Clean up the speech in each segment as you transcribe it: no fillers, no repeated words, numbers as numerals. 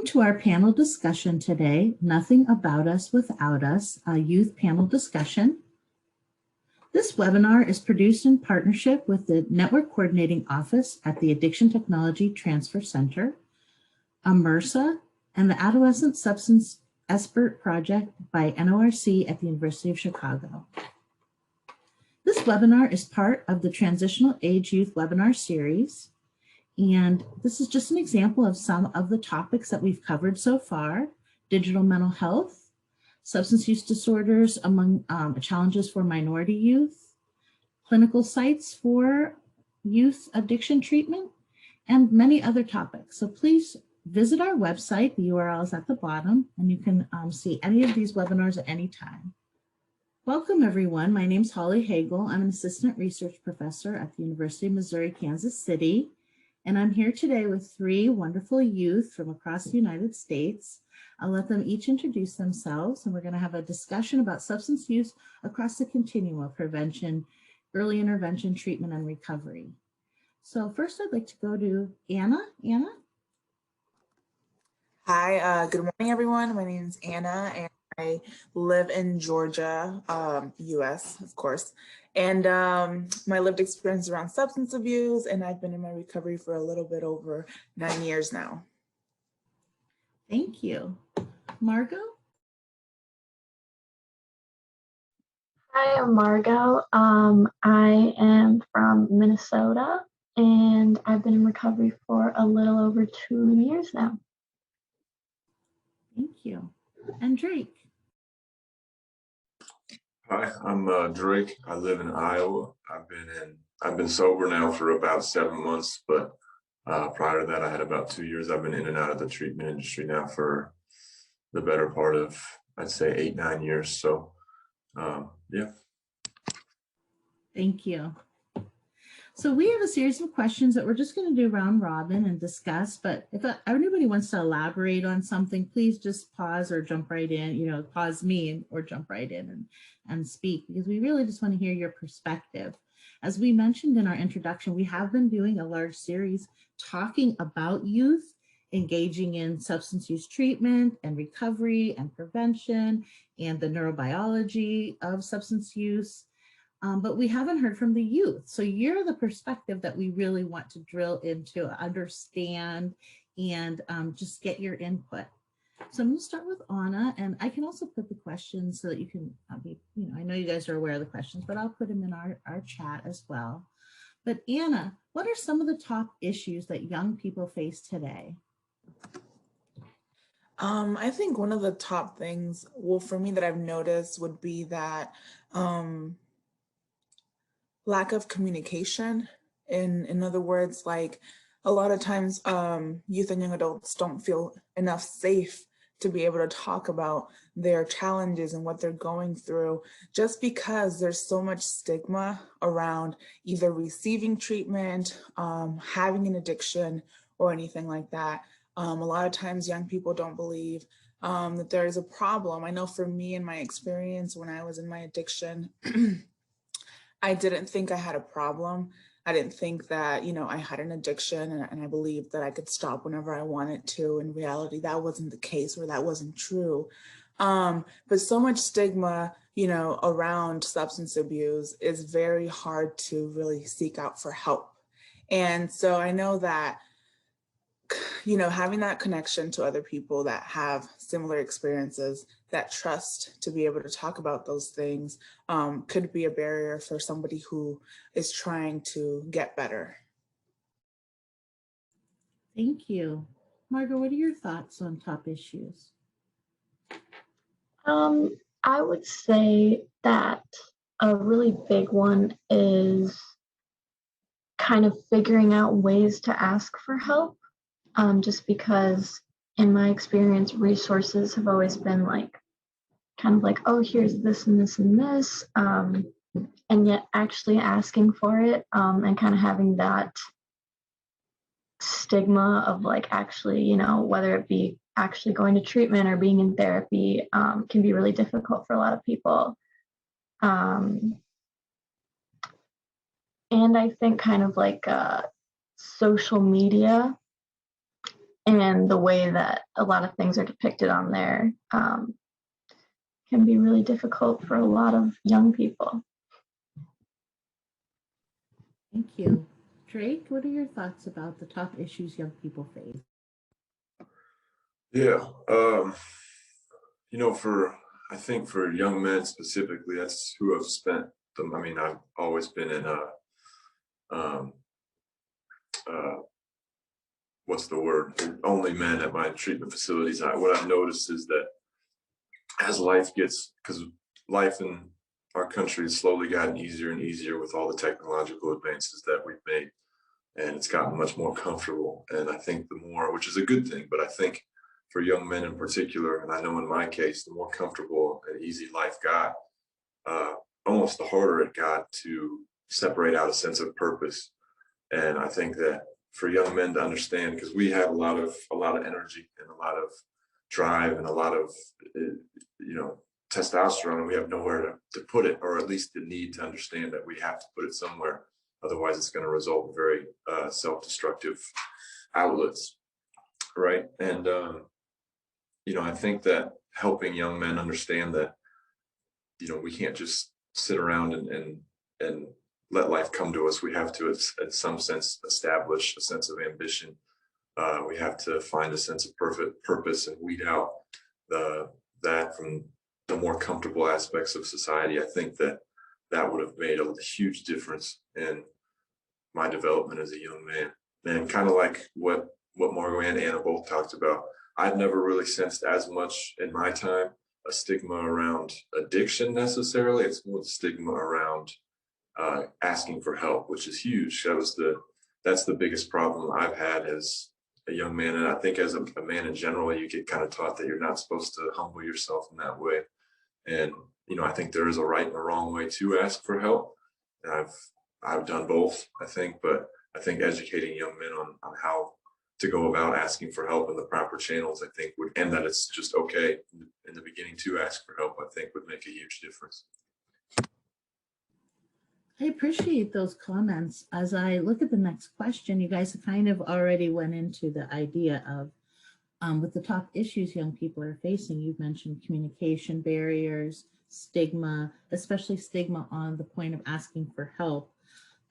Welcome to our panel discussion today, Nothing About Us Without Us, a youth panel discussion. This webinar is produced in partnership with the Network Coordinating Office at the Addiction Technology Transfer Center, AMERSA, and the Adolescent Substance Expert Project by NORC at the University of Chicago. This webinar is part of the Transitional Age Youth webinar series. And this is just an example of some of the topics that we've covered so far: digital mental health, substance use disorders among challenges for minority youth, clinical sites for youth addiction treatment, and many other topics. So please visit our website. The URL is at the bottom, and you can see any of these webinars at any time. Welcome, everyone. My name is Holly Hagel. I'm an assistant research professor at the University of Missouri, Kansas City. And I'm here today with three wonderful youth from across the United States. I'll let them each introduce themselves, and we're going to have a discussion about substance use across the continuum of prevention, early intervention, treatment, and recovery. So first, I'd like to go to Anna. Anna? Hi, good morning, everyone. My name is Anna, and I live in Georgia, US, of course. And my lived experience around substance abuse, and I've been in my recovery for a little bit over 9 years now. Thank you. Margot? Hi, I'm Margot. I am from Minnesota, and I've been in recovery for a little over 2 years now. Thank you. And Drake? Hi, I'm Drake. I live in Iowa. I've been sober now for about 7 months, but prior to that, I had about 2 years. I've been in and out of the treatment industry now for the better part of, I'd say, 8, 9 years. So, yeah. Thank you. So we have a series of questions that we're just going to do round robin and discuss, but if anybody wants to elaborate on something, please just pause or jump right in, pause me or jump right in and speak, because we really just want to hear your perspective. As we mentioned in our introduction, we have been doing a large series talking about youth engaging in substance use treatment and recovery and prevention and the neurobiology of substance use. But we haven't heard from the youth. So you're the perspective that we really want to drill into, understand, and just get your input. So I'm going to start with Anna, and I can also put the questions so that you can I know you guys are aware of the questions, but I'll put them in our chat as well. But Anna, what are some of the top issues that young people face today? I think one of the top things, well, for me that I've noticed would be that lack of communication. In other words, like a lot of times youth and young adults don't feel enough safe to be able to talk about their challenges and what they're going through, just because there's so much stigma around either receiving treatment, having an addiction, or anything like that. A lot of times young people don't believe that there is a problem. I know for me, in my experience, when I was in my addiction, I didn't think I had a problem. I didn't think that, I had an addiction, and I believed that I could stop whenever I wanted to. In reality, that wasn't the case, or that wasn't true. But so much stigma, around substance abuse is very hard to really seek out for help. And so I know that, having that connection to other people that have similar experiences, that trust to be able to talk about those things, could be a barrier for somebody who is trying to get better. Thank you. Margot, what are your thoughts on top issues? I would say that a really big one is kind of figuring out ways to ask for help. Just because in my experience, resources have always been kind of like, oh, here's this and this and this, and yet actually asking for it, and kind of having that stigma of actually, whether it be actually going to treatment or being in therapy, can be really difficult for a lot of people. And I think kind of social media and the way that a lot of things are depicted on there can be really difficult for a lot of young people. Thank you. Drake, what are your thoughts about the top issues young people face? Yeah, I think for young men specifically, that's who I've spent them. I mean, I've always been in um, uh, what's the word? Only men at my treatment facilities. What I've noticed is that as life gets, because life in our country has slowly gotten easier and easier with all the technological advances that we've made, and it's gotten much more comfortable. And I think the more, which is a good thing, but I think for young men in particular, and I know in my case, the more comfortable and easy life got, almost the harder it got to separate out a sense of purpose. And I think that for young men to understand, because we have a lot of energy and a lot of drive and a lot of testosterone, and we have nowhere to put it, or at least the need to understand that we have to put it somewhere. Otherwise, it's going to result in very self-destructive outlets, right? And I think that helping young men understand that we can't just sit around and let life come to us. We have to, in some sense, establish a sense of ambition. We have to find a sense of purpose and weed out that from the more comfortable aspects of society. I think that would have made a huge difference in my development as a young man. And kind of like what Margot and Anna both talked about, I've never really sensed as much in my time a stigma around addiction necessarily. It's more the stigma around asking for help, which is huge. That's the biggest problem I've had as a young man. And I think as a man in general, you get kind of taught that you're not supposed to humble yourself in that way. And, I think there is a right and a wrong way to ask for help. And I've done both, I think, but I think educating young men on how to go about asking for help in the proper channels, I think and that it's just okay in the beginning to ask for help, I think would make a huge difference. I appreciate those comments. As I look at the next question, you guys kind of already went into the idea of with the top issues young people are facing. You've mentioned communication barriers, stigma, especially stigma on the point of asking for help.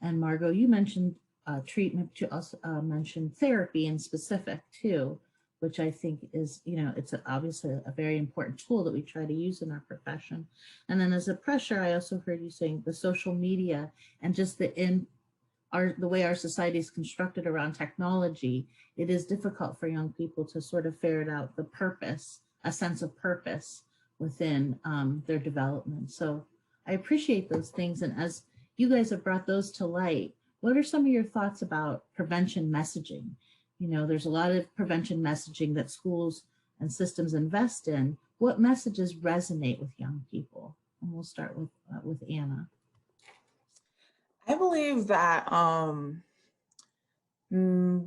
And Margot, you mentioned treatment, but you also mentioned therapy in specific too, which I think is, it's obviously a very important tool that we try to use in our profession. And then as a pressure, I also heard you saying the social media and just the way our society is constructed around technology. It is difficult for young people to sort of ferret out the purpose, a sense of purpose within their development. So I appreciate those things. And as you guys have brought those to light, what are some of your thoughts about prevention messaging? There's a lot of prevention messaging that schools and systems invest in. What messages resonate with young people? And we'll start with Anna. I believe that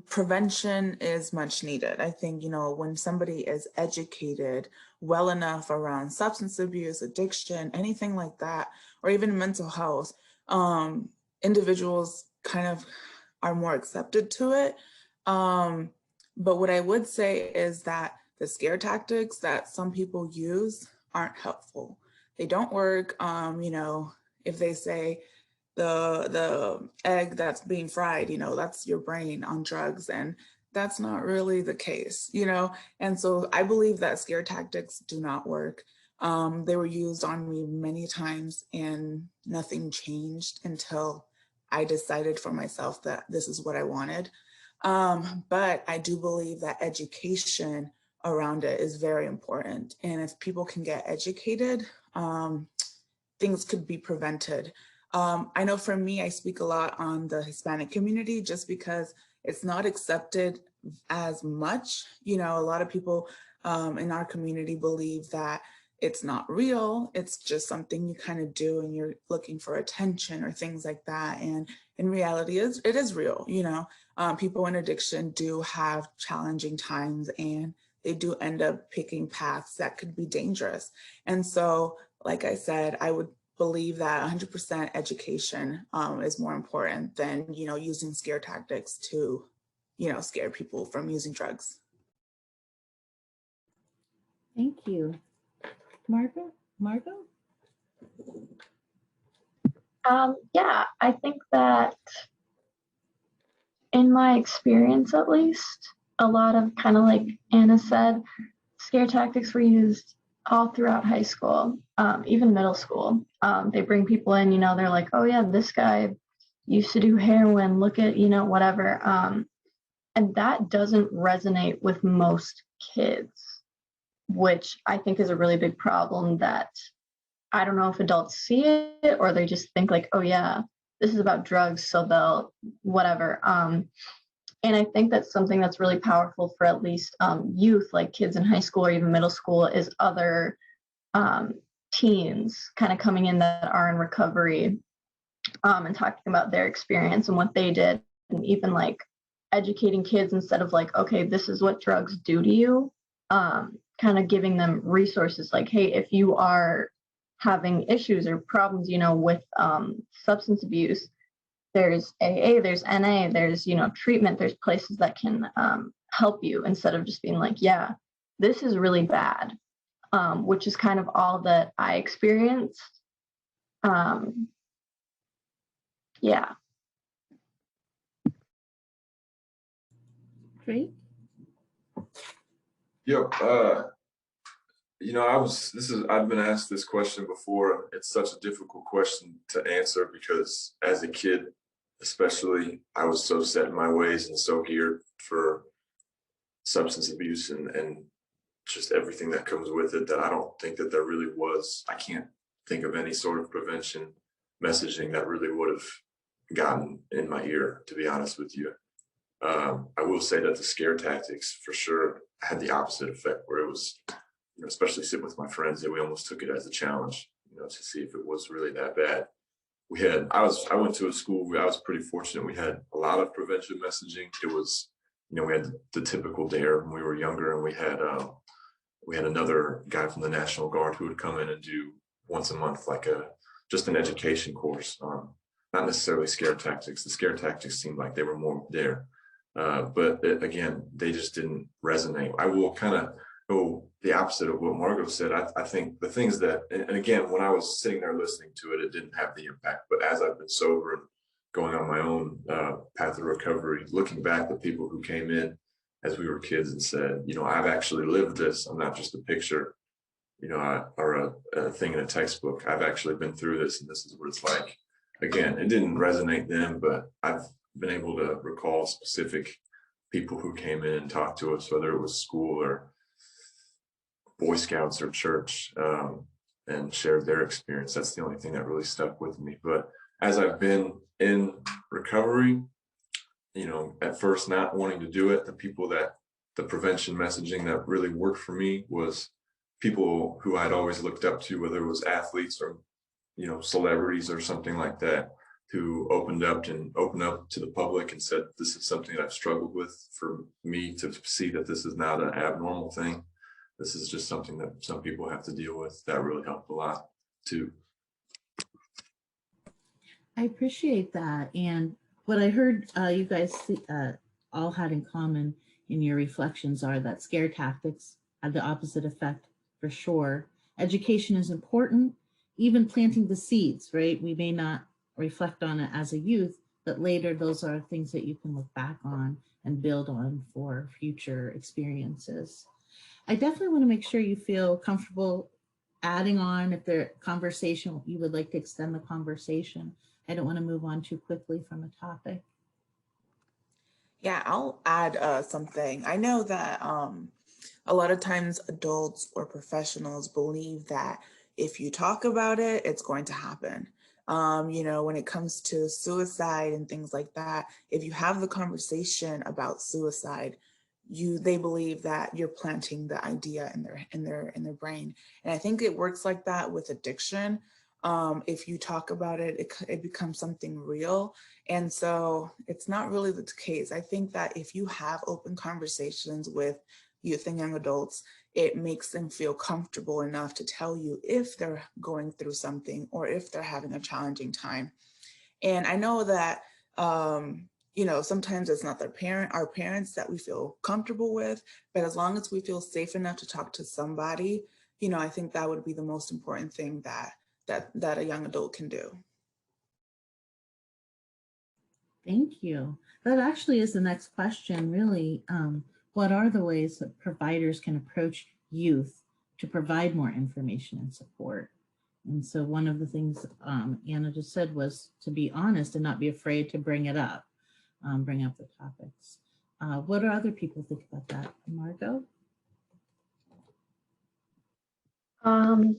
prevention is much needed. I think, when somebody is educated well enough around substance abuse, addiction, anything like that, or even mental health, individuals kind of are more accepted to it. But what I would say is that the scare tactics that some people use aren't helpful. They don't work. If they say the egg that's being fried, that's your brain on drugs, and that's not really the case, And so I believe that scare tactics do not work. They were used on me many times and nothing changed until I decided for myself that this is what I wanted. But I do believe that education around it is very important. And if people can get educated, things could be prevented. I know for me, I speak a lot on the Hispanic community just because it's not accepted as much. A lot of people in our community believe that it's not real. It's just something you kind of do and you're looking for attention or things like that. And in reality, it is real. People in addiction do have challenging times and they do end up picking paths that could be dangerous. And so, like I said, I would believe that 100% education is more important than, using scare tactics to, scare people from using drugs. Thank you. Margot? Yeah, I think that in my experience, at least, a lot of kind of like Anna said, scare tactics were used all throughout high school, even middle school. They bring people in, they're like, oh yeah, this guy used to do heroin, look at, whatever. And that doesn't resonate with most kids, which I think is a really big problem that I don't know if adults see it or they just think like, oh yeah, this is about drugs, so they'll whatever. And I think that's something that's really powerful for at least youth, like kids in high school or even middle school, is other teens kind of coming in that are in recovery and talking about their experience and what they did, and even like educating kids instead of like, okay, this is what drugs do to you, kind of giving them resources like, hey, if you are having issues or problems, with substance abuse, there's AA, there's NA, there's, treatment, there's places that can help you, instead of just being like, yeah, this is really bad, which is kind of all that I experienced. Yeah. Great. Yep. I've been asked this question before. It's such a difficult question to answer because as a kid, especially, I was so set in my ways and so geared for substance abuse and just everything that comes with it that I don't think that there really was. I can't think of any sort of prevention messaging that really would have gotten in my ear, to be honest with you. I will say that the scare tactics for sure had the opposite effect, where it was, especially sitting with my friends, that we almost took it as a challenge, to see if it was really that bad. I went to a school where I was pretty fortunate. We had a lot of prevention messaging. It was, we had the typical DARE when we were younger, and we had another guy from the National Guard who would come in and do once a month, like just an education course. Not necessarily scare tactics. The scare tactics seemed like they were more there. Again, they just didn't resonate. I will kind of go the opposite of what Margot said. I think the things that, and again, when I was sitting there listening to it, it didn't have the impact. But as I've been sober and going on my own path of recovery, looking back at people who came in as we were kids and said, I've actually lived this. I'm not just a picture, or a thing in a textbook. I've actually been through this, and this is what it's like. Again, it didn't resonate then, but I've been able to recall specific people who came in and talked to us, whether it was school or Boy Scouts or church, and shared their experience. That's the only thing that really stuck with me. But as I've been in recovery, at first not wanting to do it, the prevention messaging that really worked for me was people who I'd always looked up to, whether it was athletes or, celebrities or something like that, who opened up to the public and said, this is something that I've struggled with. For me to see that this is not an abnormal thing, this is just something that some people have to deal with. That really helped a lot too. I appreciate that. And what I heard you guys all had in common in your reflections are that scare tactics had the opposite effect for sure. Education is important, even planting the seeds, right? We may not reflect on it as a youth, but later those are things that you can look back on and build on for future experiences. I definitely want to make sure you feel comfortable adding on if the conversation, you would like to extend the conversation. I don't want to move on too quickly from a topic. Yeah, I'll add something. I know that a lot of times adults or professionals believe that if you talk about it, it's going to happen. When it comes to suicide and things like that, if you have the conversation about suicide, they believe that you're planting the idea in their brain. And I think it works like that with addiction. If you talk about it, it becomes something real. And so it's not really the case. I think that if you have open conversations with youth and young adults, it makes them feel comfortable enough to tell you if they're going through something or if they're having a challenging time. And I know that sometimes it's not our parents that we feel comfortable with, but as long as we feel safe enough to talk to somebody, I think that would be the most important thing that a young adult can do. Thank you. That actually is the next question, really. What are the ways that providers can approach youth to provide more information and support? And so one of the things Anna just said was to be honest and not be afraid to bring it up, bring up the topics. What do other people think about that? Margot?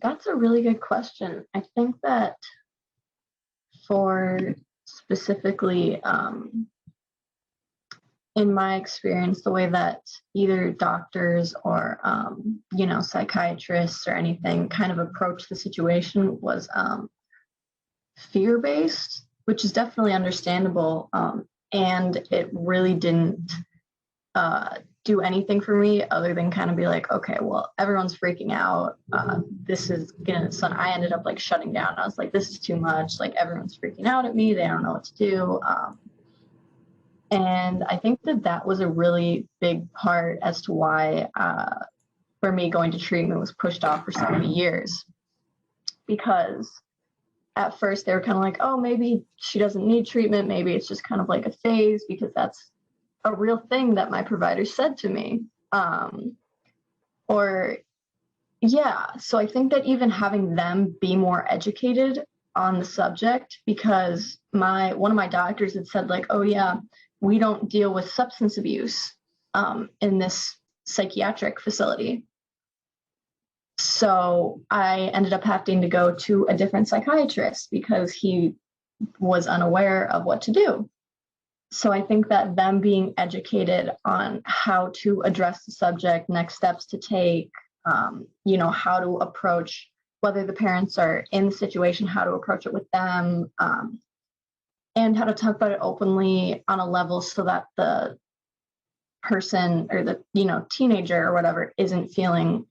That's a really good question. I think that for specifically, in my experience, the way that either doctors or, psychiatrists or anything kind of approach the situation was fear-based, which is definitely understandable. And it really didn't do anything for me other than kind of be like, okay, well, everyone's freaking out. This is gonna, so I ended up like shutting down. I was like, this is too much. Like everyone's freaking out at me. They don't know what to do. And I think that was a really big part as to why, for me, going to treatment was pushed off for so many years. Because at first they were kind of like, oh, maybe she doesn't need treatment. Maybe it's just kind of like a phase, because that's a real thing that my provider said to me. So I think that even having them be more educated on the subject, because one of my doctors had said like, oh yeah, we don't deal with substance abuse in this psychiatric facility. So I ended up having to go to a different psychiatrist because he was unaware of what to do. So I think that them being educated on how to address the subject, next steps to take, how to approach, whether the parents are in the situation, how to approach it with them, and how to talk about it openly on a level so that the person or the, teenager or whatever isn't feeling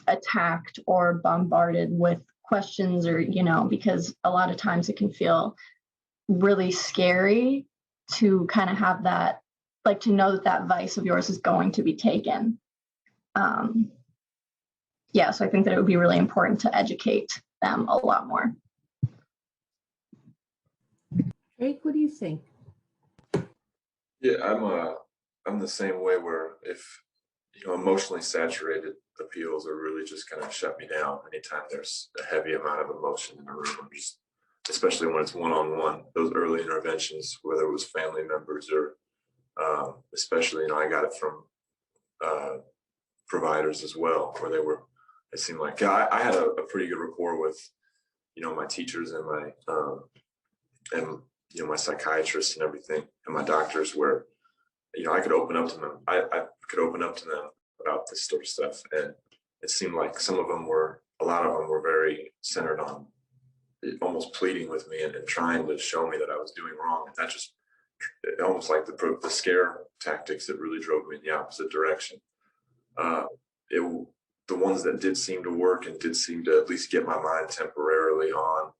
attacked or bombarded with questions or, because a lot of times it can feel really scary to kind of have that, like to know that vice of yours is going to be taken. So I think that it would be really important to educate them a lot more. Drake, what do you think? Yeah, I'm the same way, where if emotionally saturated appeals are really just kind of shut me down anytime there's a heavy amount of emotion in the room, especially when it's one-on-one. Those early interventions, whether it was family members or especially, I got it from providers as well, where it seemed like I had a pretty good rapport with my teachers and my psychiatrists and everything, and my doctors, where I could open up to them. I could open up to them about this sort of stuff, and it seemed like a lot of them were very centered on almost pleading with me and trying to show me that I was doing wrong, and that just almost like the scare tactics that really drove me in the opposite direction. The ones that did seem to work and did seem to at least get my mind temporarily on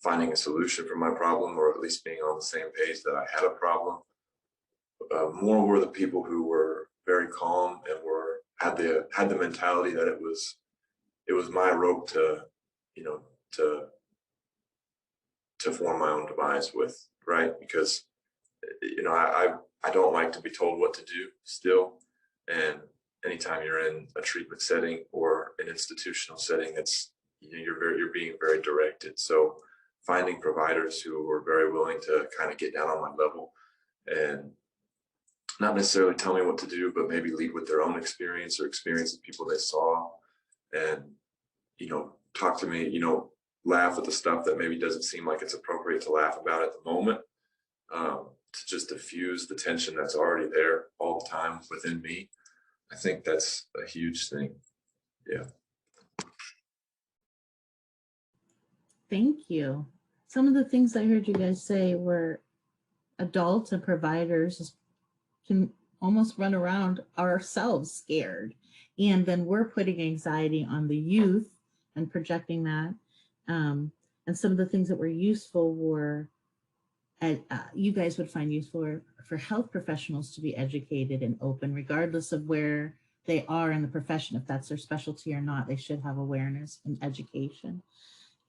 finding a solution for my problem, or at least being on the same page that I had a problem, more were the people who were very calm and had the mentality that it was my rope to form my own demise with, right? Because I don't like to be told what to do still, and anytime you're in a treatment setting or an institutional setting, you're being very directed. So finding providers who were very willing to kind of get down on my level and not necessarily tell me what to do, but maybe lead with their own experience or experience of people they saw, and talk to me, laugh at the stuff that maybe doesn't seem like it's appropriate to laugh about at the moment, to just diffuse the tension that's already there all the time within me. I think that's a huge thing. Yeah. Thank you. Some of the things I heard you guys say were adults and providers can almost run around ourselves scared. And then we're putting anxiety on the youth and projecting that. And some of the things that were useful were you guys would find useful for health professionals to be educated and open, regardless of where they are in the profession. If that's their specialty or not, they should have awareness and education,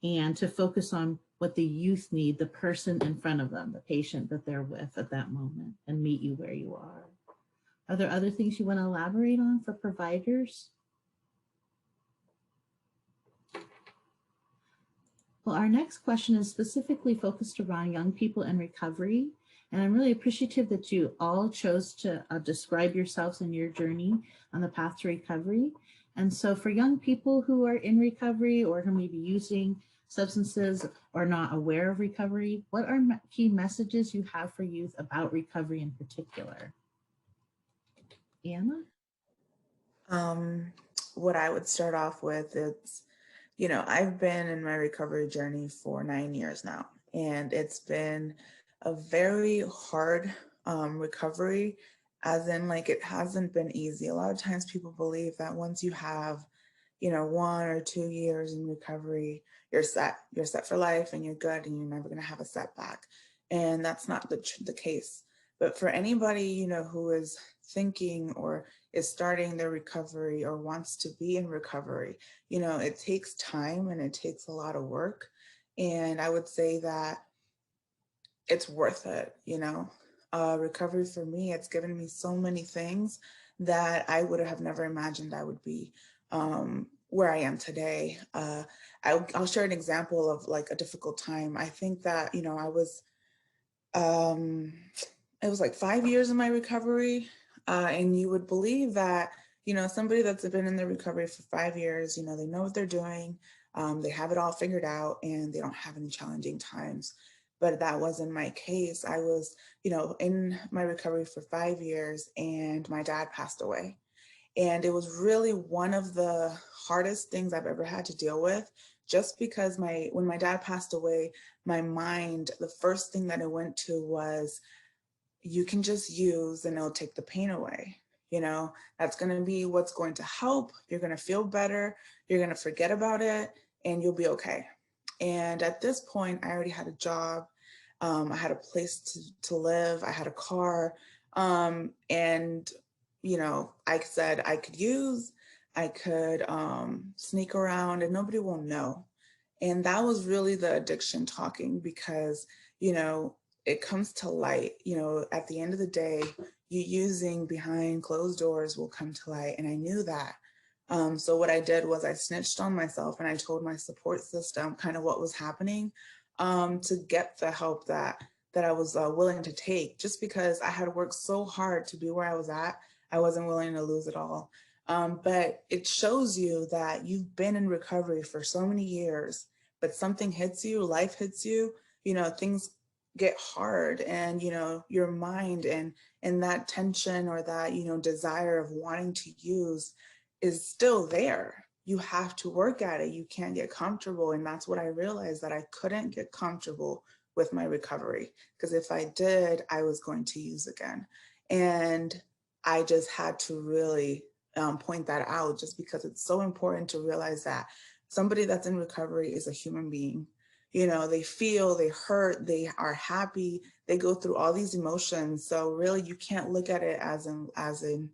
and to focus on what the youth need, the person in front of them, the patient that they're with at that moment, and meet you where you are. Are there other things you want to elaborate on for providers? Well, our next question is specifically focused around young people in recovery. And I'm really appreciative that you all chose to describe yourselves and your journey on the path to recovery. And so for young people who are in recovery or who may be using substances or not aware of recovery, what are key messages you have for youth about recovery in particular? Anna? What I would start off with is, I've been in my recovery journey for 9 years now, and it's been a very hard recovery, as in like it hasn't been easy. A lot of times people believe that once you have, 1 or 2 years in recovery, you're set for life and you're good and you're never going to have a setback. And that's not the case. But for anybody, who is thinking or is starting their recovery or wants to be in recovery, it takes time and it takes a lot of work. And I would say that it's worth it, recovery for me, it's given me so many things that I would have never imagined I would be where I am today. I'll share an example of like a difficult time. I think that, I was, it was like 5 years in my recovery. And you would believe that, somebody that's been in their recovery for 5 years, they know what they're doing. They have it all figured out and they don't have any challenging times. But that wasn't my case. I was, in my recovery for 5 years and my dad passed away. And it was really one of the hardest things I've ever had to deal with, just because when my dad passed away, my mind, the first thing that it went to was, you can just use and it'll take the pain away. That's going to be what's going to help. You're going to feel better. You're going to forget about it and you'll be okay. And at this point, I already had a job. I had a place to live. I had a car. And, I said I could use, I could sneak around and nobody will know. And that was really the addiction talking, because, it comes to light, at the end of the day, you using behind closed doors will come to light. And I knew that. So what I did was I snitched on myself and I told my support system kind of what was happening, to get the help that I was willing to take, just because I had worked so hard to be where I was at. I wasn't willing to lose it all. But it shows you that you've been in recovery for so many years, but something hits you, life hits you, things get hard, and your mind and that tension or that desire of wanting to use is still there. You have to work at it. You can't get comfortable. And that's what I realized, that I couldn't get comfortable with my recovery, because if I did, I was going to use again. And I just had to really point that out, just because it's so important to realize that somebody that's in recovery is a human being. They feel, they hurt, they are happy, they go through all these emotions. So really, you can't look at it as in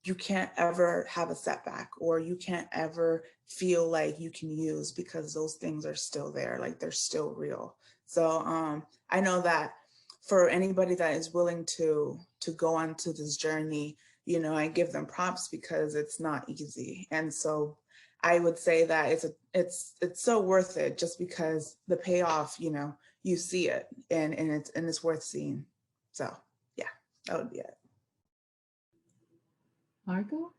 you can't ever have a setback, or you can't ever feel like you can use, because those things are still there, like they're still real. So I know that for anybody that is willing to go on to this journey, I give them props, because it's not easy. And so I would say that it's so worth it, just because the payoff, you see it, and it's worth seeing. So yeah, that would be it. Margot?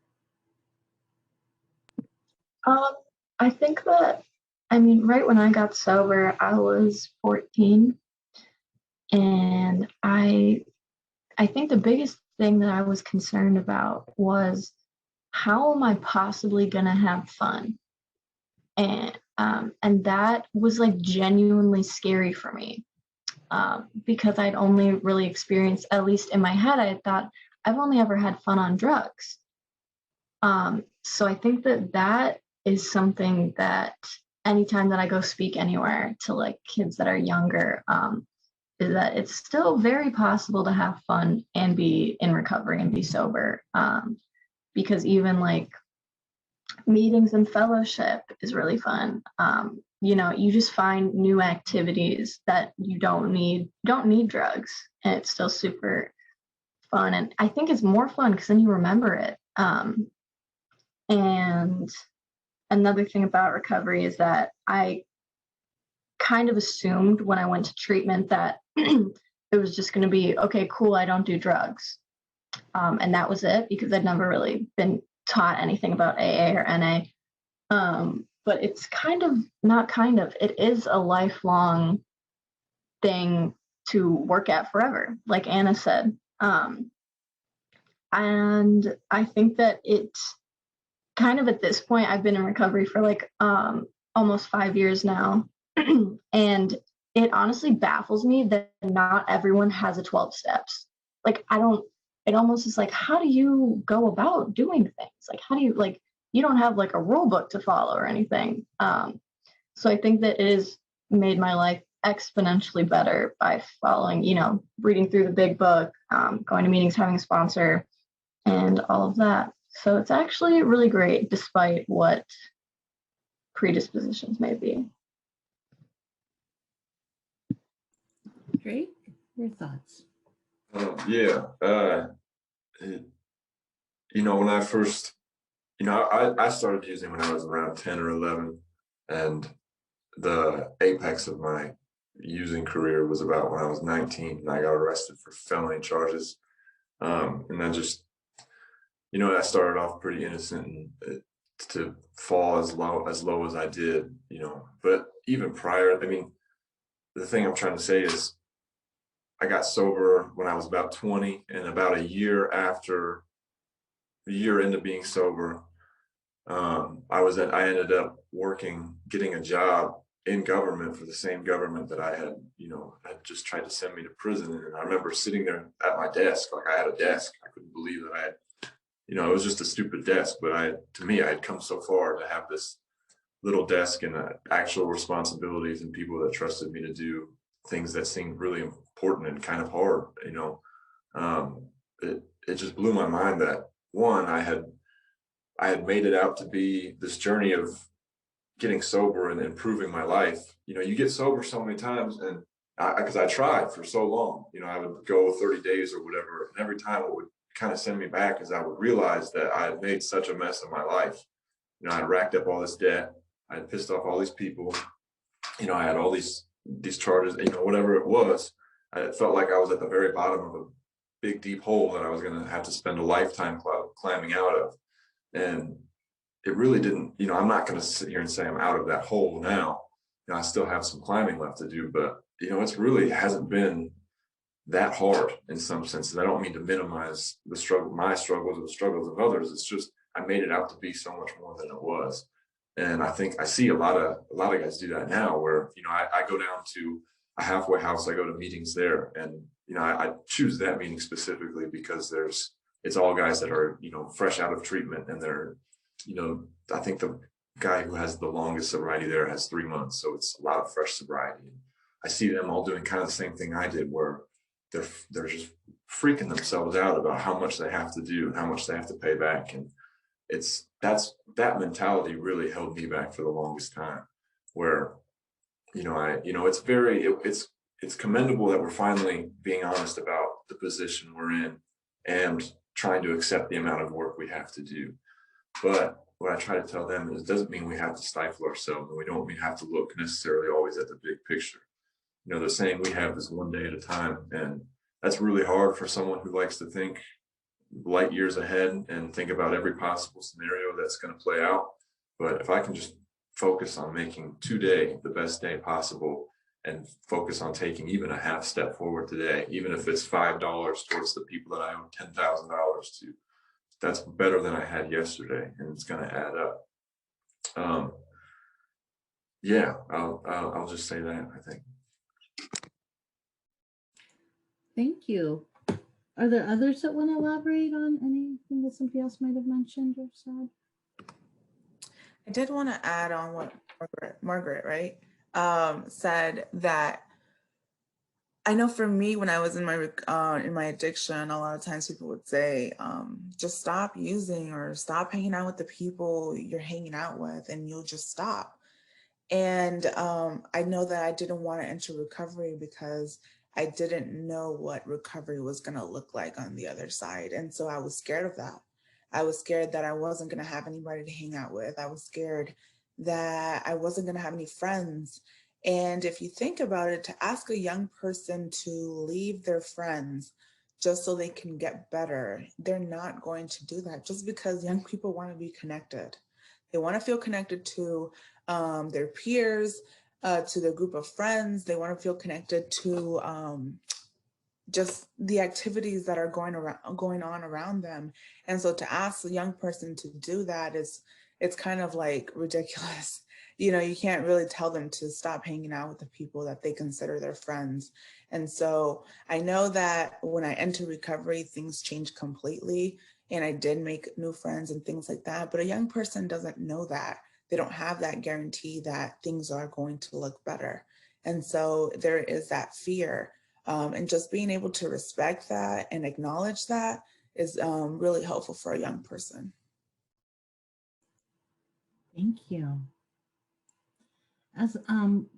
I think that, right when I got sober, I was 14, and I think the biggest thing that I was concerned about was, how am I possibly gonna have fun? And that was like genuinely scary for me, because I'd only really experienced, at least in my head, I thought I've only ever had fun on drugs. So I think that is something that anytime that I go speak anywhere to like kids that are younger, is that it's still very possible to have fun and be in recovery and be sober. Because even like meetings and fellowship is really fun. You know, you just find new activities that you don't need drugs, and it's still super fun. And I think it's more fun because then you remember it. And another thing about recovery is that I kind of assumed when I went to treatment that it was just going to be, okay, cool, I don't do drugs. And that was it, because I'd never really been taught anything about AA or NA. But it's it is a lifelong thing to work at forever, like Anna said. And I think that it's kind of, at this point, I've been in recovery for like almost 5 years now. And it honestly baffles me that not everyone has a 12 steps. Like, it almost is like, how do you go about doing things? Like, how do you, like, you don't have like a rule book to follow or anything. So I think that it has made my life exponentially better by following, you know, reading through the big book, going to meetings, having a sponsor, and all of that. So it's actually really great, despite what predispositions may be. Great. Your thoughts? You know, when I first, you know, I started using when I was around 10 or 11, and the apex of my using career was about when I was 19, and I got arrested for felony charges. And then just, you know, I started off pretty innocent, and to fall as low as I did, you know. But even prior, I mean, the thing I'm trying to say is I got sober when I was about 20, and about a year into being sober, I ended up getting a job in government for the same government that I had, you know, had just tried to send me to prison. And I remember sitting there at my desk, like I had a desk. I couldn't believe that I had, you know, it was just a stupid desk, but to me, I had come so far to have this little desk and actual responsibilities and people that trusted me to do things that seemed really important and kind of hard, you know. It just blew my mind that, one, I had made it out to be this journey of getting sober and improving my life. You know, you get sober so many times, and because I tried for so long, you know, I would go 30 days or whatever, and every time it would kind of send me back, as I would realize that I had made such a mess of my life. You know, I'd racked up all this debt, I had pissed off all these people, you know, I had all these charges, you know, whatever it was. I felt like I was at the very bottom of a big deep hole that I was going to have to spend a lifetime climbing out of. And it really didn't, you know, I'm not going to sit here and say I'm out of that hole now. You know, I still have some climbing left to do, but, you know, it's really hasn't been that hard in some senses. I don't mean to minimize my struggles or the struggles of others. It's just, I made it out to be so much more than it was. And I think I see a lot of guys do that now, where, you know, I go down to a halfway house, I go to meetings there, and, you know, I choose that meeting specifically because it's all guys that are, you know, fresh out of treatment, and they're, you know, I think the guy who has the longest sobriety there has 3 months. So it's a lot of fresh sobriety. I see them all doing kind of the same thing I did, where they're just freaking themselves out about how much they have to do and how much they have to pay back. And that mentality really held me back for the longest time, where, you know, it's commendable that we're finally being honest about the position we're in and trying to accept the amount of work we have to do. But what I try to tell them is, it doesn't mean we have to stifle ourselves, and we don't have to look necessarily always at the big picture. You know, the saying we have is one day at a time, and that's really hard for someone who likes to think light years ahead and think about every possible scenario that's going to play out. But if I can just focus on making today the best day possible, and focus on taking even a half step forward today, even if it's $5 towards the people that I owe $10,000 to, that's better than I had yesterday, and it's going to add up. Yeah, I'll just say that, I think. Thank you. Are there others that want to elaborate on anything that somebody else might have mentioned or said? I did want to add on what Margaret, right, said, that I know for me, when I was in my addiction, a lot of times people would say, just stop using or stop hanging out with the people you're hanging out with, and you'll just stop. And I know that I didn't want to enter recovery because I didn't know what recovery was going to look like on the other side. And so I was scared of that. I was scared that I wasn't going to have anybody to hang out with. I was scared that I wasn't going to have any friends. And if you think about it, to ask a young person to leave their friends just so they can get better, they're not going to do that just because young people want to be connected. They want to feel connected to their peers, to their group of friends. They want to feel connected to just the activities that are going on around them. And so to ask a young person to do that it's kind of like ridiculous. You can't really tell them to stop hanging out with the people that they consider their friends. And so I know that when I enter recovery, things change completely. And I did make new friends and things like that. But a young person doesn't know that. They don't have that guarantee that things are going to look better. And so there is that fear. And just being able to respect that and acknowledge that is really helpful for a young person. Thank you. As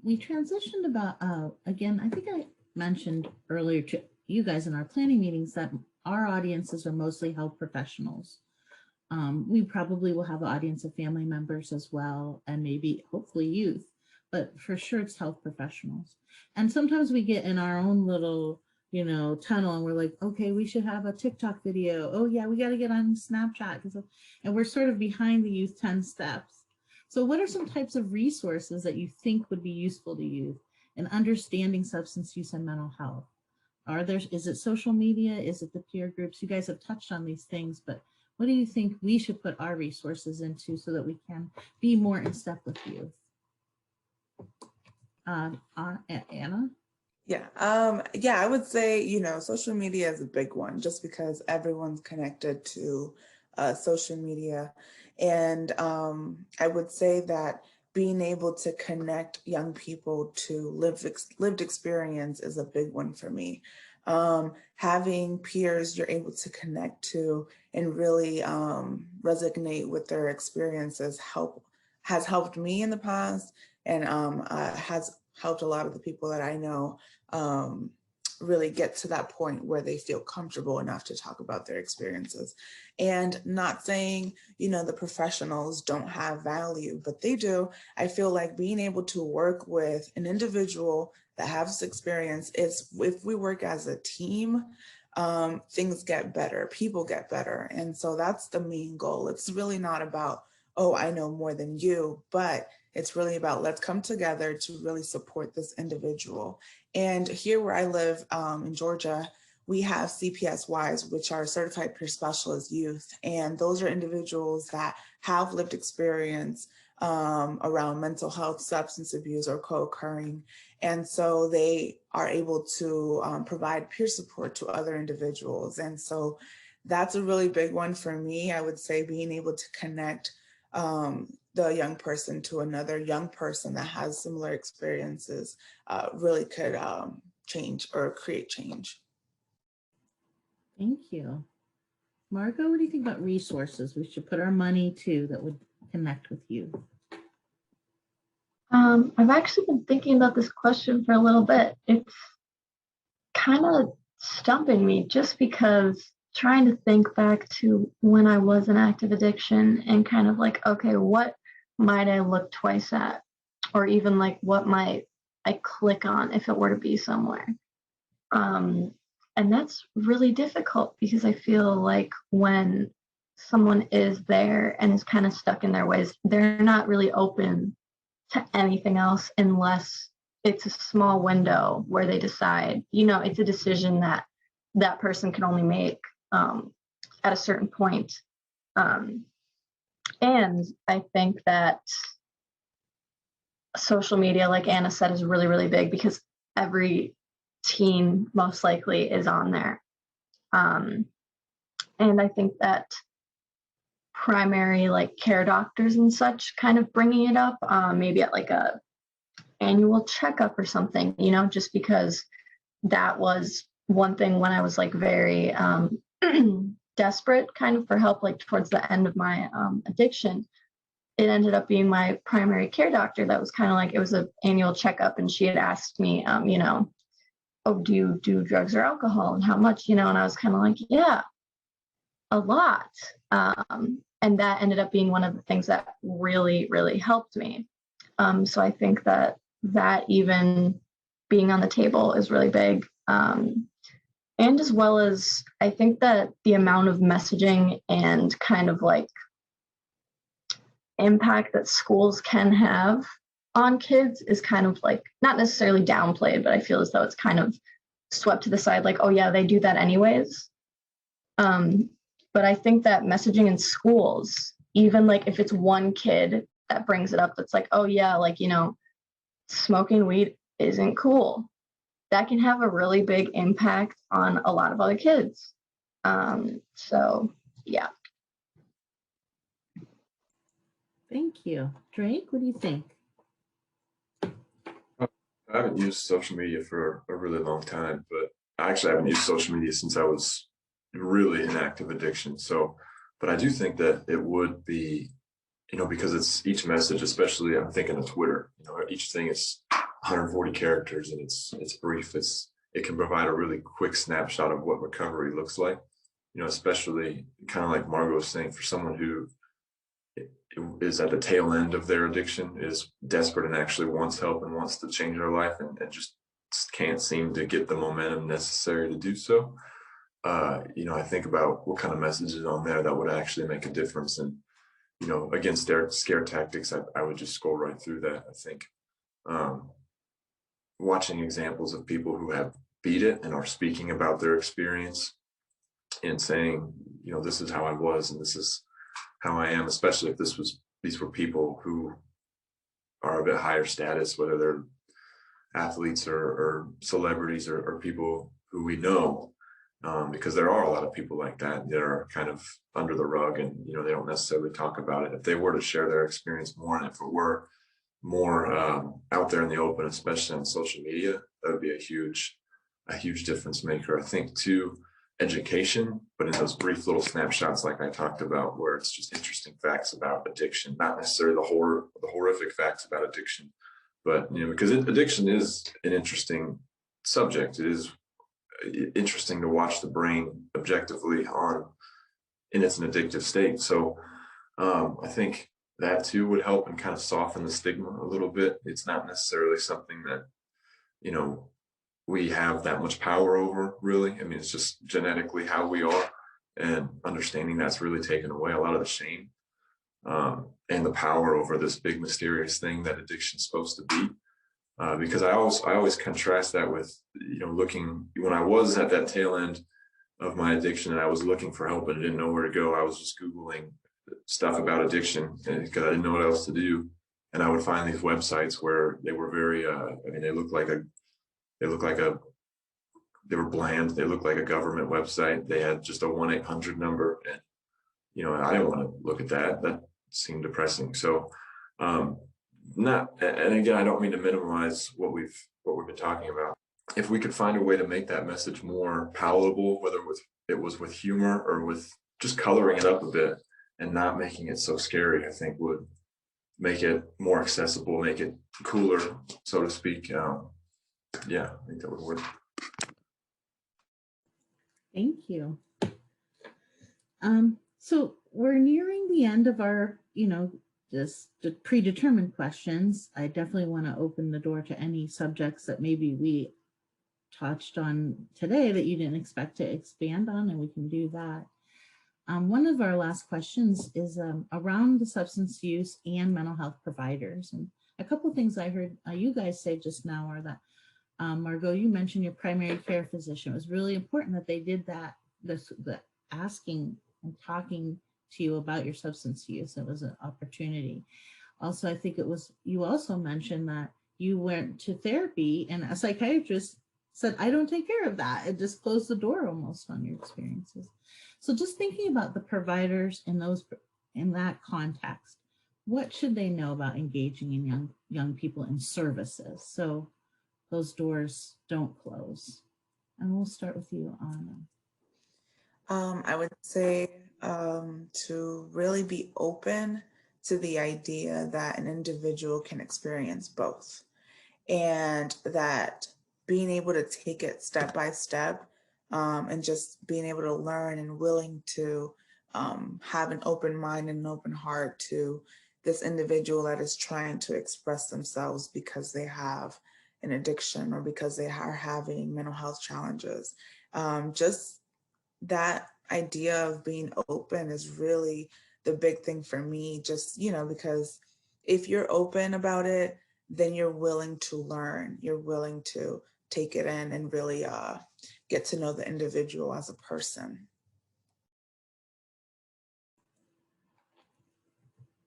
we transitioned about, again, I think I mentioned earlier to you guys in our planning meetings that our audiences are mostly health professionals. We probably will have an audience of family members as well, and maybe hopefully youth, but for sure it's health professionals. And sometimes we get in our own little, tunnel, and we're like, okay, we should have a TikTok video. Oh yeah, we got to get on Snapchat. And we're sort of behind the youth 10 steps. So what are some types of resources that you think would be useful to youth in understanding substance use and mental health? Is it social media? Is it the peer groups? You guys have touched on these things, but what do you think we should put our resources into so that we can be more in step with youth? Anna? Yeah. I would say, social media is a big one just because everyone's connected to social media. And I would say that being able to connect young people to lived experience is a big one for me. Having peers you're able to connect to and really resonate with their experiences has helped me in the past, and has helped a lot of the people that I know really get to that point where they feel comfortable enough to talk about their experiences. And not saying, the professionals don't have value, but they do. I feel like being able to work with an individual that has experience if we work as a team, things get better, people get better. And so that's the main goal. It's really not about, oh, I know more than you, but it's really about let's come together to really support this individual. And here where I live in Georgia, we have CPSYs, which are Certified Peer Specialist Youth. And those are individuals that have lived experience around mental health, substance abuse, or co-occurring. And so they are able to provide peer support to other individuals. And so that's a really big one for me. I would say being able to connect the young person to another young person that has similar experiences really could change or create change. Thank you. Margot, what do you think about resources we should put our money to that would connect with you? I've actually been thinking about this question for a little bit. It's kind of stumping me just because trying to think back to when I was in active addiction and kind of like, okay, what might I look twice at? Or even like what might I click on if it were to be somewhere? And that's really difficult because I feel like when someone is there and is kind of stuck in their ways, they're not really open to anything else unless it's a small window where they decide, it's a decision that that person can only make at a certain point. And I think that social media, like Anna said, is really, really big because every teen most likely is on there. And I think that primary like care doctors and such kind of bringing it up, maybe at like a annual checkup or something, just because that was one thing when I was like very desperate kind of for help, like towards the end of my addiction. It ended up being my primary care doctor that was kind of like, it was an annual checkup, and she had asked me, you know, oh, do you do drugs or alcohol, and how much, you know, and I was kind of like, yeah, a lot. And that ended up being one of the things that really, really helped me. So I think that even being on the table is really big. And as well as I think that the amount of messaging and kind of like impact that schools can have on kids is kind of like not necessarily downplayed, but I feel as though it's kind of swept to the side, like, oh yeah, they do that anyways. But I think that messaging in schools, even like if it's one kid that brings it up, that's like, oh yeah, like, you know, smoking weed isn't cool, that can have a really big impact on a lot of other kids. So yeah. Thank you. Drake, what do you think? I haven't used social media for a really long time, but I actually haven't used social media since I was really in active addiction. So, but I do think that it would be, you know, because it's each message, especially I'm thinking of Twitter, you know, each thing is 140 characters and it's brief. It can provide a really quick snapshot of what recovery looks like, you know, especially kind of like Margot was saying, for someone who is at the tail end of their addiction, is desperate and actually wants help and wants to change their life and just can't seem to get the momentum necessary to do so. You know, I think about what kind of messages on there that would actually make a difference. And, you know, against their scare tactics, I would just scroll right through that. I think watching examples of people who have beat it and are speaking about their experience and saying, you know, this is how I was and this is how I am, especially if these were people who are a bit higher status, whether they're athletes or celebrities or people who we know, because there are a lot of people like that are kind of under the rug and, you know, they don't necessarily talk about it. If they were to share their experience more, and if it were more out there in the open, especially on social media, that would be a huge difference maker. I think too, education, but in those brief little snapshots like I talked about, where it's just interesting facts about addiction, not necessarily the horrific facts about addiction, but, you know, because addiction is an interesting subject. It is interesting to watch the brain objectively in its an addictive state. So I think that too would help and kind of soften the stigma a little bit. It's not necessarily something that, you know, we have that much power over, really. I mean, it's just genetically how we are, and understanding that's really taken away a lot of the shame and the power over this big mysterious thing that addiction's supposed to be. Because I always contrast that with, you know, looking when I was at that tail end of my addiction and I was looking for help and I didn't know where to go. I was just Googling stuff about addiction because I didn't know what else to do, and I would find these websites where they were very, I mean, they were bland. They looked like a government website. They had just a 1-800 number, and, you know, I didn't want to look at that. That seemed depressing. So, and again, I don't mean to minimize what we've been talking about. If we could find a way to make that message more palatable, whether it was with humor or with just coloring it up a bit and not making it so scary, I think would make it more accessible, make it cooler, so to speak. Yeah, I think that would work. Thank you. So we're nearing the end of our, you know, just the predetermined questions. I definitely want to open the door to any subjects that maybe we touched on today that you didn't expect to expand on, and we can do that. One of our last questions is around the substance use and mental health providers. And a couple of things I heard you guys say just now are that, Margot, you mentioned your primary care physician. It was really important that they did that, the asking and talking to you about your substance use. It was an opportunity. Also, I think you also mentioned that you went to therapy and a psychiatrist said, I don't take care of that. It just closed the door almost on your experiences. So just thinking about the providers in that context, what should they know about engaging in young people in services so those doors don't close? And we'll start with you, Anna. I would say to really be open to the idea that an individual can experience both, and that being able to take it step by step, and just being able to learn and willing to have an open mind and an open heart to this individual that is trying to express themselves because they have an addiction or because they are having mental health challenges. Just that idea of being open is really the big thing for me, just, because if you're open about it, then you're willing to learn, you're willing to take it in and really get to know the individual as a person.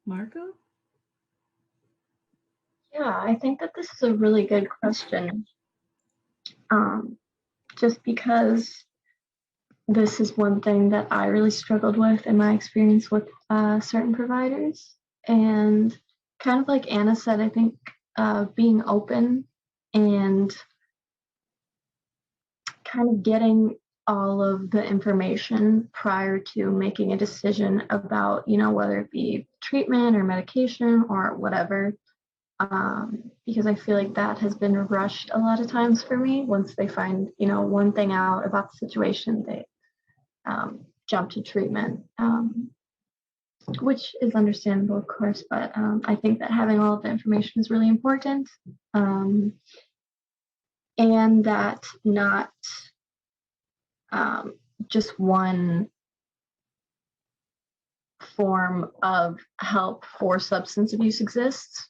Margot? Yeah, I think that this is a really good question. Just because this is one thing that I really struggled with in my experience with certain providers. And kind of like Anna said, I think being open and kind of getting all of the information prior to making a decision about, whether it be treatment or medication or whatever. Because I feel like that has been rushed a lot of times for me. Once they find, one thing out about the situation, they jump to treatment, which is understandable, of course. But I think that having all of the information is really important, and that not just one form of help for substance abuse exists.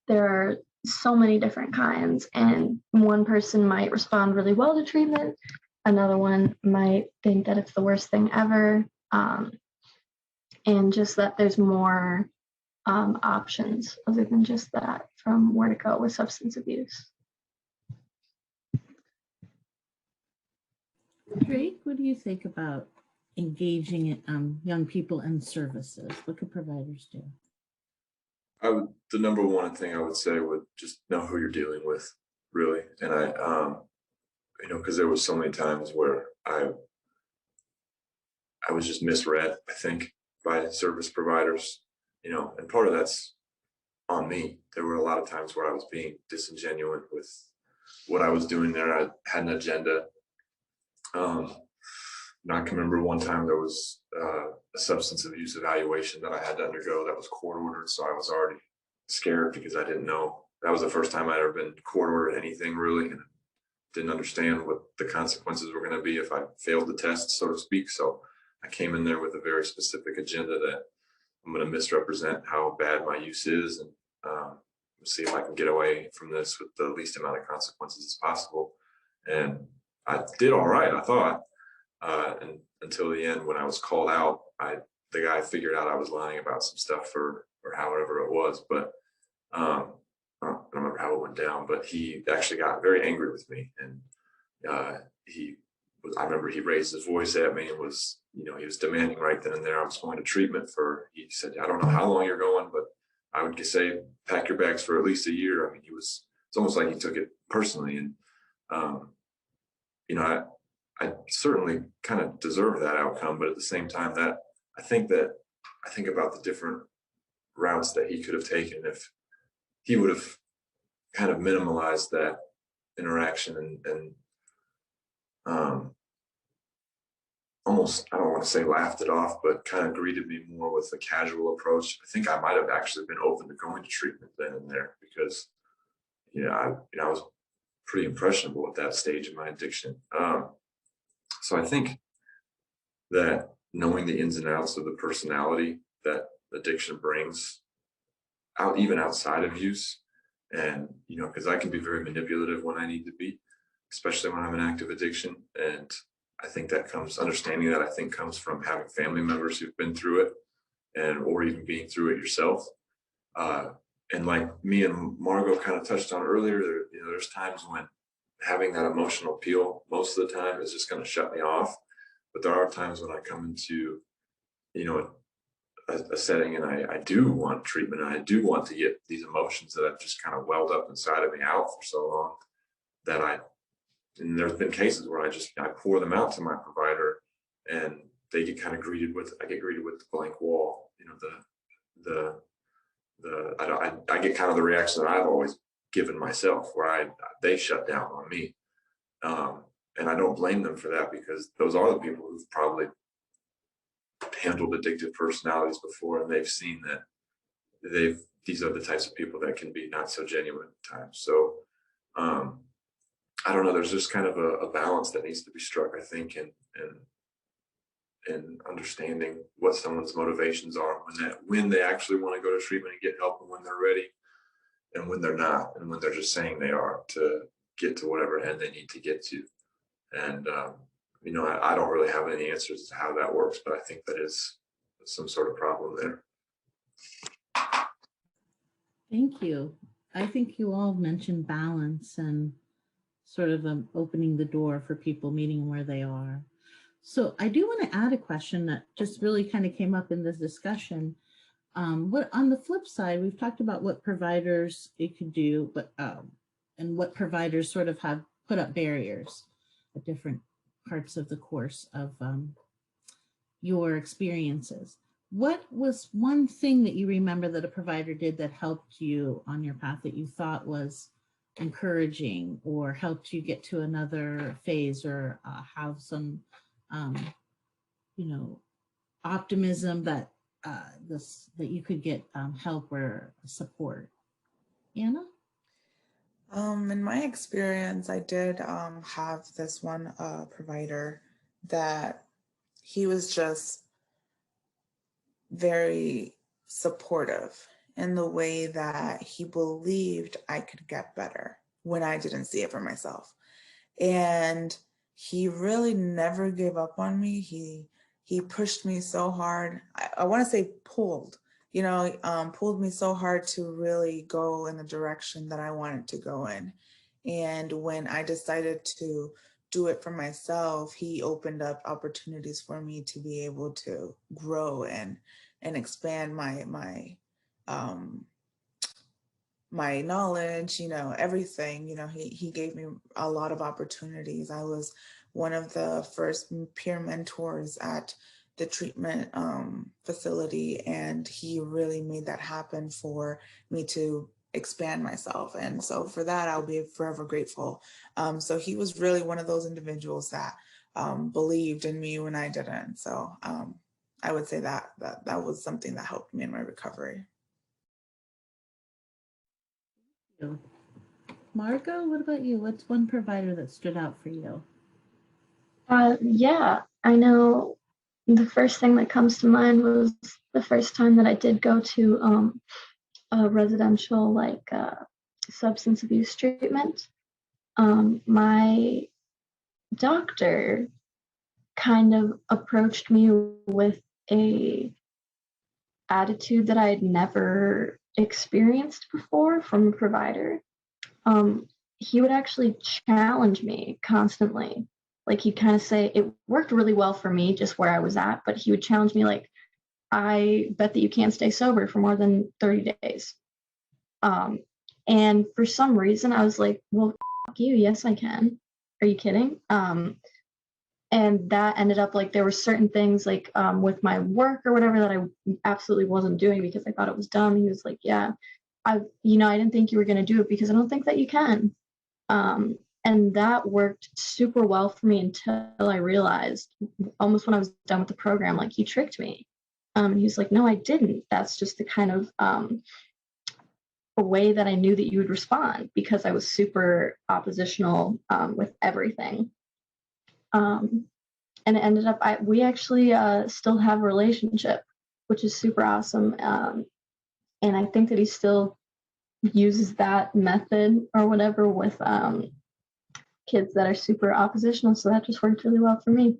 There are so many different kinds, and one person might respond really well to treatment, another one might think that it's the worst thing ever, and just that there's more options other than just that from where to go with substance abuse. Drake, what do you think about engaging young people in services? What could providers do? The number one thing I would say would just know who you're dealing with, really. And because there was so many times where I was just misread, I think, by service providers, and part of that's on me. There were a lot of times where I was being disingenuous with what I was doing there. I had an agenda. I can remember one time there was a substance abuse evaluation that I had to undergo that was court ordered. So I was already scared because I didn't know. That was the first time I'd ever been court ordered anything really, and didn't understand what the consequences were going to be if I failed the test, so to speak. So I came in there with a very specific agenda that I'm going to misrepresent how bad my use is, and see if I can get away from this with the least amount of consequences as possible. And I did all right, I thought. And until the end, when I was called out, the guy figured out I was lying about some stuff or however it was. But I don't remember how it went down. But he actually got very angry with me, and I remember he raised his voice at me and was, he was demanding right then and there I was going to treatment for. He said, "I don't know how long you're going, but I would say pack your bags for at least a year." I mean, it's almost like he took it personally, and I certainly kind of deserve that outcome, but at the same time, I think about the different routes that he could have taken if he would have kind of minimalized that interaction and almost, I don't want to say laughed it off, but kind of greeted me more with a casual approach. I think I might have actually been open to going to treatment then and there because, I was pretty impressionable at that stage of my addiction. So I think that knowing the ins and outs of the personality that addiction brings out, even outside of use, and, because I can be very manipulative when I need to be, especially when I'm in active addiction. And I think understanding that I think comes from having family members who've been through it or even being through it yourself. And like me and Margot kind of touched on earlier, there's times when having that emotional appeal most of the time is just going to shut me off. But there are times when I come into, a setting and I do want treatment and I do want to get these emotions that have just kind of welled up inside of me out for so long that And there's been cases where I pour them out to my provider, and they get kind of I get greeted with the blank wall. You know, I get kind of the reaction that I've always given myself, where they shut down on me. And I don't blame them for that, because those are the people who've probably handled addictive personalities before, and they've seen that these are the types of people that can be not so genuine at times. So I don't know, there's just kind of a balance that needs to be struck, I think, and understanding what someone's motivations are when they actually want to go to treatment and get help, and when they're ready, and when they're not, and when they're just saying they are to get to whatever end they need to get to. And you know, I don't really have any answers to how that works, but I think that is some sort of problem there. Thank you. I think you all mentioned balance and sort of opening the door for people meeting where they are. So I do want to add a question that just really kind of came up in this discussion. What on the flip side, we've talked about what providers it could do, but and what providers sort of have put up barriers at different parts of the course of your experiences. What was one thing that you remember that a provider did that helped you on your path that you thought was encouraging or helped you get to another phase, or have some, you know, optimism that that you could get help or support? Anna? In my experience, I did have this one provider that he was just very supportive in the way that he believed I could get better when I didn't see it for myself. And he really never gave up on me. He pushed me so hard. I want to say pulled, pulled me so hard to really go in the direction that I wanted to go in. And when I decided to do it for myself, he opened up opportunities for me to be able to grow and expand my knowledge, everything. He gave me a lot of opportunities. I was one of the first peer mentors at the treatment facility, and he really made that happen for me to expand myself. And so for that, I'll be forever grateful. So he was really one of those individuals that believed in me when I didn't. So I would say that was something that helped me in my recovery. Margot, what about you? What's one provider that stood out for you? Yeah, I know the first thing that comes to mind was the first time that I did go to a residential substance abuse treatment. My doctor kind of approached me with a attitude that I had never experienced before from a provider. He would actually challenge me constantly. Like, he'd kind of say, it worked really well for me just where I was at, but he would challenge me like, I bet that you can't stay sober for more than 30 days. And for some reason I was like, well, fuck you, yes I can. Are you kidding? And that ended up like, there were certain things like with my work or whatever that I absolutely wasn't doing because I thought it was dumb. He was like, yeah, I didn't think you were going to do it because I don't think that you can. And that worked super well for me until I realized almost when I was done with the program, like, he tricked me. And he was like, no, I didn't. That's just the kind of a way that I knew that you would respond, because I was super oppositional with everything. And it ended up, we actually still have a relationship, which is super awesome. And I think that he still uses that method or whatever with kids that are super oppositional. So that just worked really well for me.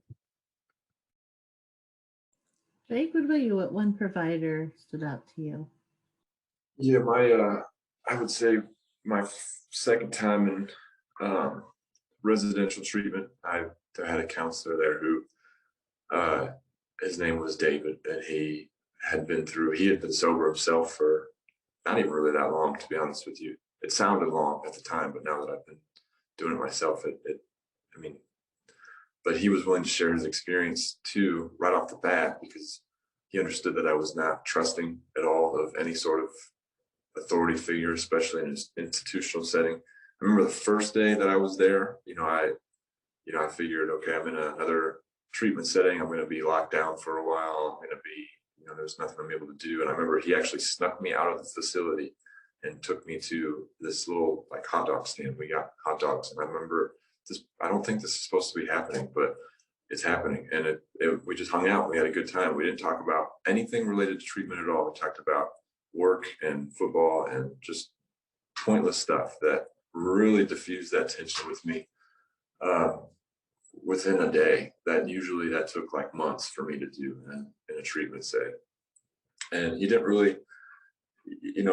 Jake, what about you? What one provider stood out to you? Yeah, I would say my second time in residential treatment, I had a counselor there who, his name was David, and he had been sober himself for not even really that long, to be honest with you. It sounded long at the time, but now that I've been doing it myself, I mean, but he was willing to share his experience too, right off the bat, because he understood that I was not trusting at all of any sort of authority figure, especially in an institutional setting. I remember the first day that I was there, I figured, okay, I'm in another treatment setting. I'm going to be locked down for a while. I'm going to be, there's nothing I'm able to do. And I remember he actually snuck me out of the facility and took me to this little like hot dog stand. We got hot dogs. And I remember this, I don't think this is supposed to be happening, but it's happening. And we just hung out. We had a good time. We didn't talk about anything related to treatment at all. We talked about work and football and just pointless stuff that really diffused that tension with me. Within a day, that took like months for me to do in a treatment setting. And he didn't really,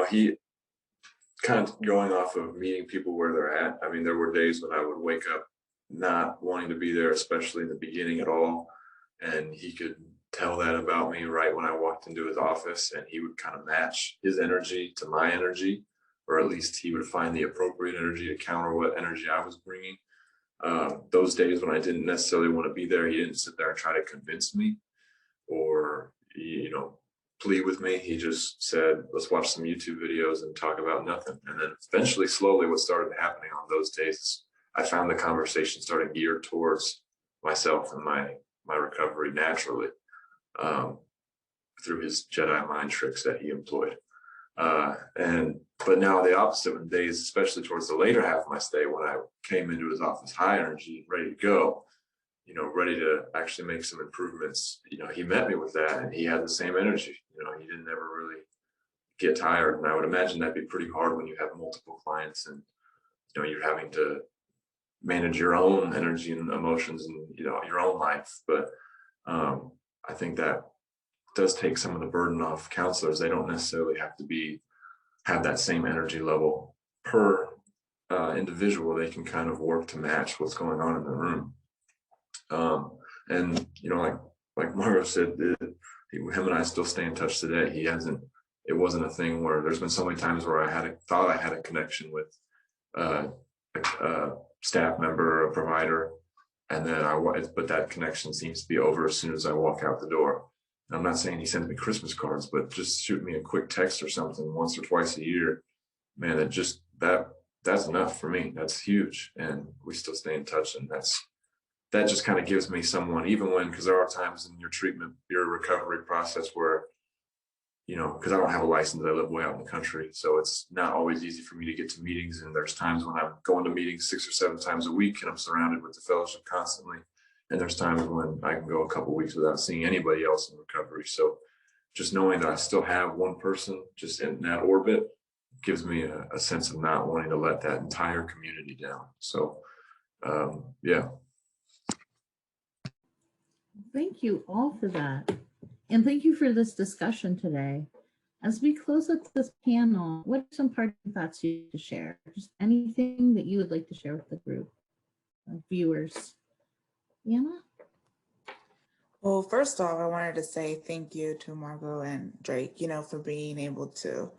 he kind of going off of meeting people where they're at. I mean, there were days when I would wake up not wanting to be there, especially in the beginning at all. And he could tell that about me right when I walked into his office, and he would kind of match his energy to my energy, or at least he would find the appropriate energy to counter what energy I was bringing. Those days when I didn't necessarily want to be there, he didn't sit there and try to convince me or, plead with me. He just said, let's watch some YouTube videos and talk about nothing. And then eventually, slowly, what started happening on those days, I found the conversation started geared towards myself and my recovery naturally, through his Jedi mind tricks that he employed. But now the opposite, when days, especially towards the later half of my stay, when I came into his office high energy, ready to go, ready to actually make some improvements, he met me with that, and he had the same energy. He didn't ever really get tired. And I would imagine that'd be pretty hard when you have multiple clients and, you're having to manage your own energy and emotions and, your own life. But I think that does take some of the burden off counselors. They don't necessarily have to have that same energy level per individual. They can kind of work to match what's going on in the room. And like Mario said, him and I still stay in touch today. It wasn't a thing where there's been so many times where I thought I had a connection with a staff member, a provider, and then but that connection seems to be over as soon as I walk out the door. And I'm not saying he sends me Christmas cards, but just shoot me a quick text or something once or twice a year, man, that's enough for me. That's huge. And we still stay in touch. And that just kind of gives me someone, because there are times in your recovery process where, because I don't have a license, I live way out in the country. So it's not always easy for me to get to meetings. And there's times when I'm going to meetings 6 or 7 times a week and I'm surrounded with the fellowship constantly. And there's times when I can go a couple of weeks without seeing anybody else in recovery. So just knowing that I still have one person just in that orbit gives me a sense of not wanting to let that entire community down. So, yeah. Thank you all for that. And thank you for this discussion today. As we close up this panel, what are some parting thoughts you'd like to share? Just anything that you would like to share with the group, viewers. Anna? Well, first off, I wanted to say thank you to Margot and Drake, for being able to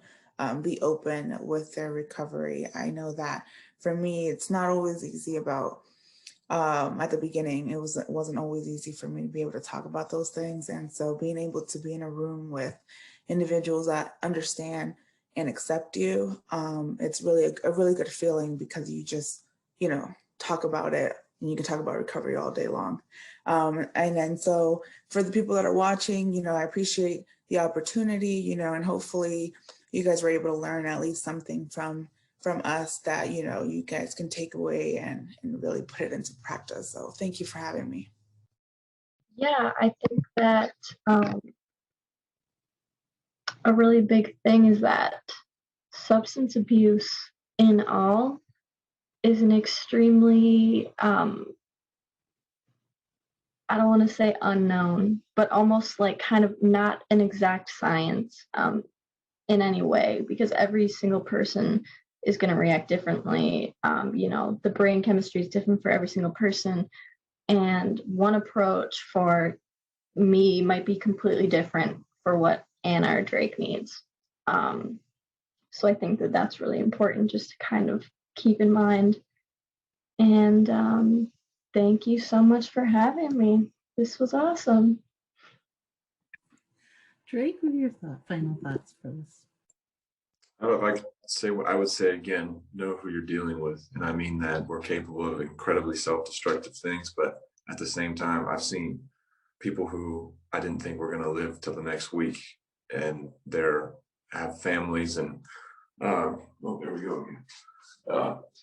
be open with their recovery. I know that for me, it's not always easy about at the beginning, it wasn't always easy for me to be able to talk about those things. And so being able to be in a room with individuals that understand and accept you, it's really a really good feeling, because you just, talk about it, and you can talk about recovery all day long. And then so for the people that are watching, I appreciate the opportunity, and hopefully you guys were able to learn at least something from us that, you guys can take away and really put it into practice. So thank you for having me. Yeah, I think that a really big thing is that substance abuse in all is an extremely, I don't want to say unknown, but almost like kind of not an exact science in any way, because every single person is going to react differently. The brain chemistry is different for every single person. And one approach for me might be completely different for what Anna or Drake needs. So I think that that's really important just to kind of keep in mind. And Thank you so much for having me. This was awesome. Drake, what are your final thoughts for this? I don't know if I could say what I would say again, know who you're dealing with. And I mean that we're capable of incredibly self-destructive things, but at the same time, I've seen people who I didn't think were going to live till the next week, and they're have families and well, there we go.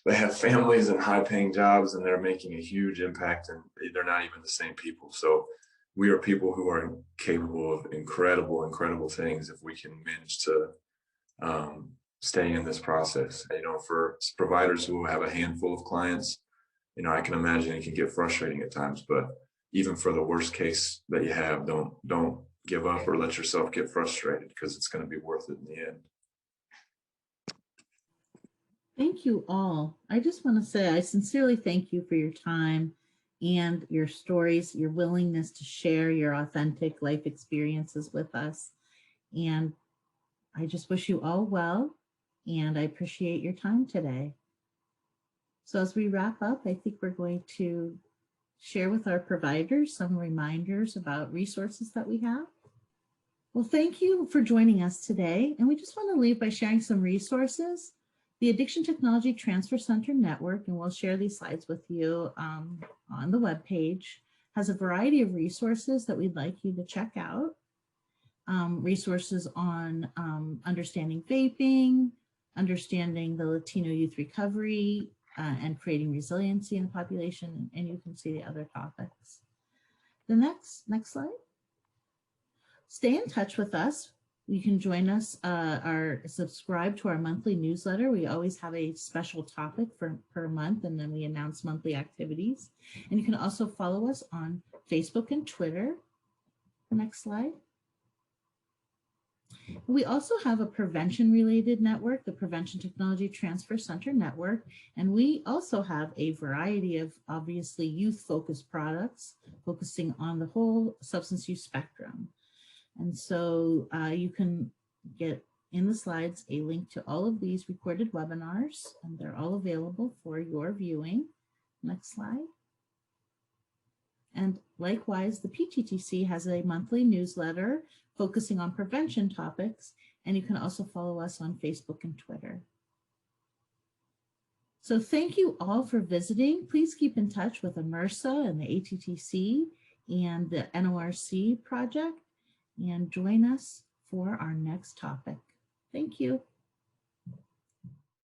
They have families and high-paying jobs, and they're making a huge impact, and they're not even the same people. So we are people who are capable of incredible, incredible things if we can manage to stay in this process. You know, for providers who have a handful of clients, you know, I can imagine it can get frustrating at times, but even for the worst case that you have, don't give up or let yourself get frustrated, because it's going to be worth it in the end. Thank you all. I just want to say I sincerely thank you for your time and your stories, your willingness to share your authentic life experiences with us. And I just wish you all well, and I appreciate your time today. So as we wrap up, I think we're going to share with our providers some reminders about resources that we have. Well, thank you for joining us today. And we just want to leave by sharing some resources. The Addiction Technology Transfer Center Network, and we'll share these slides with you on the webpage, has a variety of resources that we'd like you to check out. Resources on understanding vaping, understanding the Latino youth recovery, and creating resiliency in the population, and you can see the other topics. The next slide. Stay in touch with us. You can join us, subscribe to our monthly newsletter. We always have a special topic per month, and then we announce monthly activities. And you can also follow us on Facebook and Twitter. Next slide. We also have a prevention-related network, the Prevention Technology Transfer Center Network, and we also have a variety of obviously youth-focused products focusing on the whole substance use spectrum. And so you can get in the slides a link to all of these recorded webinars, and they're all available for your viewing. Next slide. And likewise, the PTTC has a monthly newsletter focusing on prevention topics, and you can also follow us on Facebook and Twitter. So thank you all for visiting. Please keep in touch with EMERSA and the ATTC and the NORC project, and join us for our next topic. Thank you.